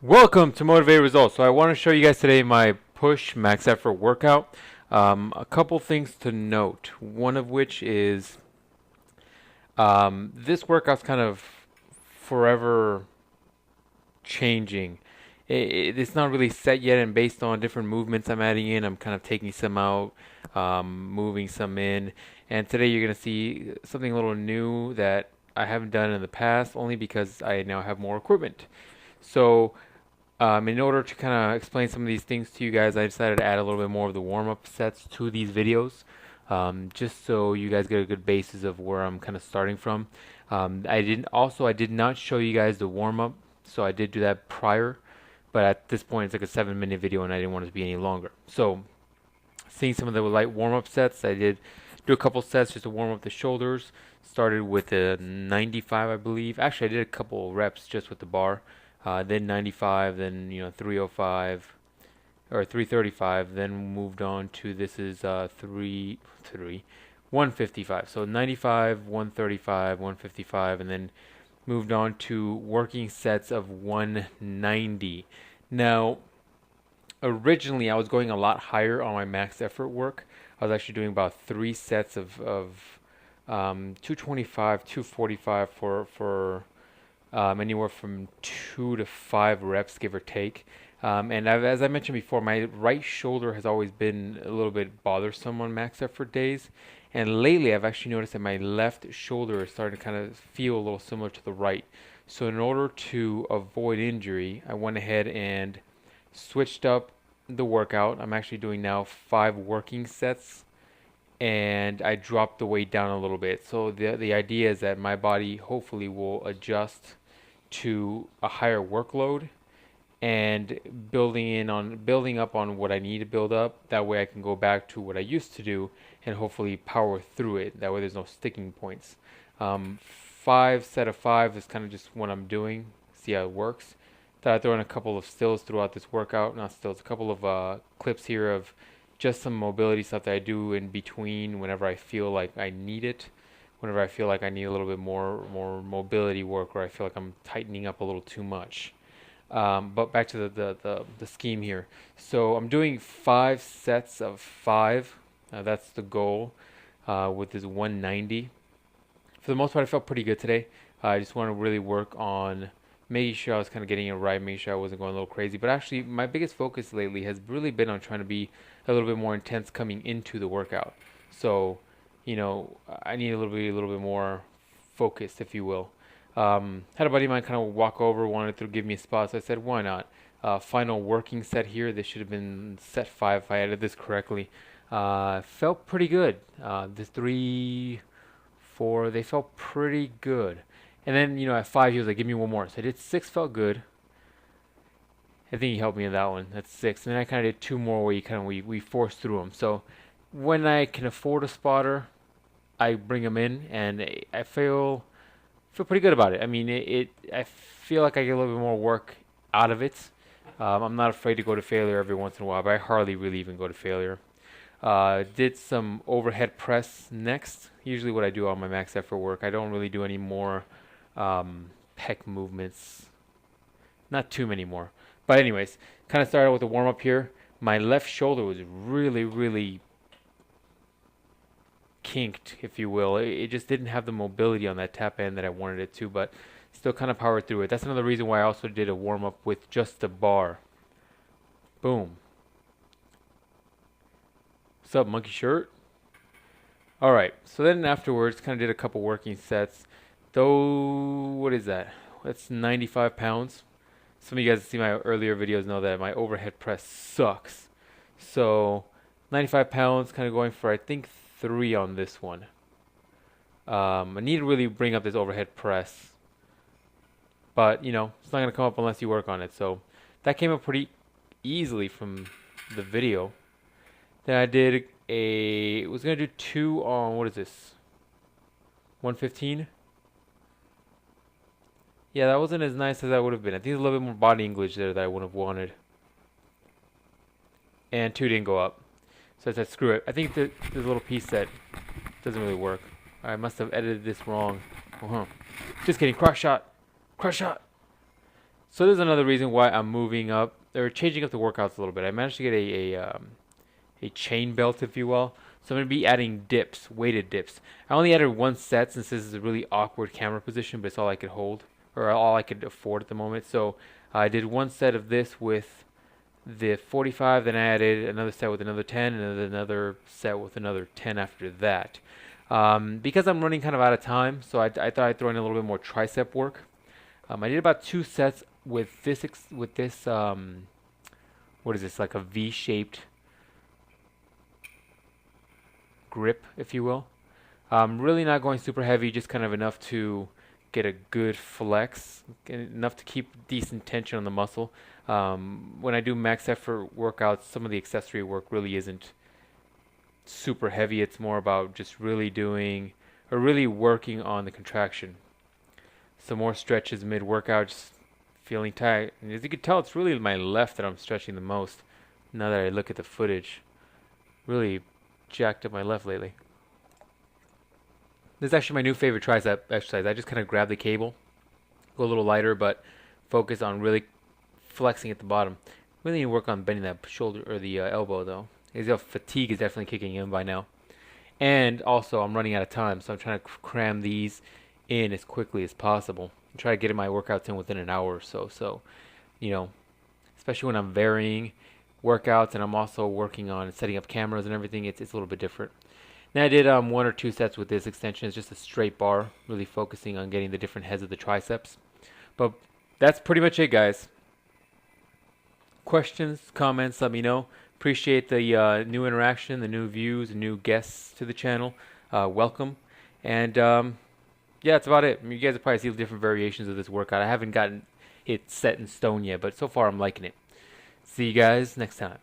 Welcome to Motivated Results. So I want to show you guys today my push max effort workout. A couple things to note. One of which is this workout's kind of forever changing. It's not really set yet, and based on different movements I'm adding in, I'm kind of taking some out, moving some in. And today you're going to see something a little new that I haven't done in the past, only because I now have more equipment. So in order to kind of explain some of these things to you guys, I decided to add a little bit more of the warm-up sets to these videos, just so you guys get a good basis of where I'm kind of starting from. I did not show you guys the warm-up, so I did do that prior, but at this point it's like a 7-minute video and I didn't want it to be any longer. So, seeing some of the light warm-up sets, I did do a couple sets just to warm up the shoulders. Started with a 95, I believe. Actually, I did a couple reps just with the bar. Then 95, then 305 or 335. Then moved on to this is 155. So 95, 135, 155, and then moved on to working sets of 190. Now, originally I was going a lot higher on my max effort work. I was actually doing about 3 sets of 225, 245 for anywhere from 2 to 5 reps, give or take. As I mentioned before, my right shoulder has always been a little bit bothersome on max effort days. And lately, I've actually noticed that my left shoulder is starting to kind of feel a little similar to the right. So in order to avoid injury, I went ahead and switched up the workout. I'm actually doing now 5 working sets, and I dropped the weight down a little bit. So the idea is that my body hopefully will adjust to a higher workload and building up on what I need to build up. That way I can go back to what I used to do and hopefully power through it. That way there's no sticking points. 5 is kind of just what I'm doing. See how it works. Thought I'd throw in a couple of stills throughout this workout. Not stills, a couple of clips here of just some mobility stuff that I do in between whenever I feel like I need it. Whenever I feel like I need a little bit more mobility work, or I feel like I'm tightening up a little too much. But back to the scheme here. So I'm doing 5 sets of 5. That's the goal with this 190. For the most part, I felt pretty good today. I just want to really work on making sure I was kind of getting it right, making sure I wasn't going a little crazy. But actually, my biggest focus lately has really been on trying to be a little bit more intense coming into the workout. So, I need a little bit more focused, if you will. Had a buddy of mine kind of walk over, wanted to give me a spot, so I said, why not? Final working set here. This should have been set 5 if I added this correctly. Felt pretty good. The 3, 4, they felt pretty good. And then, at 5, he was like, give me one more. So I did 6, felt good. I think he helped me in that one. That's 6. And then I kind of did 2 more where we forced through them. So when I can afford a spotter, I bring them in, and I feel pretty good about it. I mean, I feel like I get a little bit more work out of it. I'm not afraid to go to failure every once in a while, but I hardly really even go to failure. Did some overhead press next. Usually what I do on my max effort work. I don't really do any more pec movements. Not too many more. But anyways, kind of started with a warm up here. My left shoulder was really, really kinked, if you will. It just didn't have the mobility on that tap end that I wanted it to, but still kind of powered through it. That's another reason why I also did a warm up with just the bar. Boom. What's up, monkey shirt? Alright, so then afterwards, kind of did a couple working sets. Though, what is that? That's 95 pounds. Some of you guys that see my earlier videos know that my overhead press sucks. So, 95 pounds, kind of going for, I think, 3 on this one. I need to really bring up this overhead press. But, it's not going to come up unless you work on it. So, that came up pretty easily from the video. Then I did was going to do 2 on, what is this? 115? Yeah, that wasn't as nice as I would have been. I think there's a little bit more body English there that I would have wanted. And 2 didn't go up. So I said, screw it. I think there's a little piece that doesn't really work. I must have edited this wrong. Just kidding. Cross shot. Cross shot. So there's another reason why I'm moving up or changing up the workouts a little bit. I managed to get a chain belt, if you will. So I'm going to be adding dips, weighted dips. I only added one set since this is a really awkward camera position, but it's all I could hold, or all I could afford at the moment. So I did one set of this with the 45, then I added another set with another 10, and then another set with another 10 after that. Because I'm running kind of out of time, so I thought I'd throw in a little bit more tricep work. I did about 2 sets with this what is this, like a V-shaped grip, if you will. Really not going super heavy, just kind of enough to get a good flex, enough to keep decent tension on the muscle. When I do max effort workouts, some of the accessory work really isn't super heavy. It's more about just really doing or really working on the contraction. Some more stretches mid-workout, just feeling tight. And as you can tell, it's really my left that I'm stretching the most. Now that I look at the footage, really jacked up my left lately. This is actually my new favorite tricep exercise. I just kind of grab the cable, go a little lighter, but focus on really flexing at the bottom. Really need to work on bending that shoulder or the elbow though. Fatigue is definitely kicking in by now. And also I'm running out of time, so I'm trying to cram these in as quickly as possible. Try to get my workouts in within an hour or so. So, especially when I'm varying workouts and I'm also working on setting up cameras and everything, it's a little bit different. Now I did 1 or 2 sets with this extension. It's just a straight bar, really focusing on getting the different heads of the triceps. But that's pretty much it, guys. Questions, comments, let me know. Appreciate the new interaction, the new views, the new guests to the channel. Welcome. And yeah, that's about it. You guys will probably see different variations of this workout. I haven't gotten it set in stone yet, but so far I'm liking it. See you guys next time.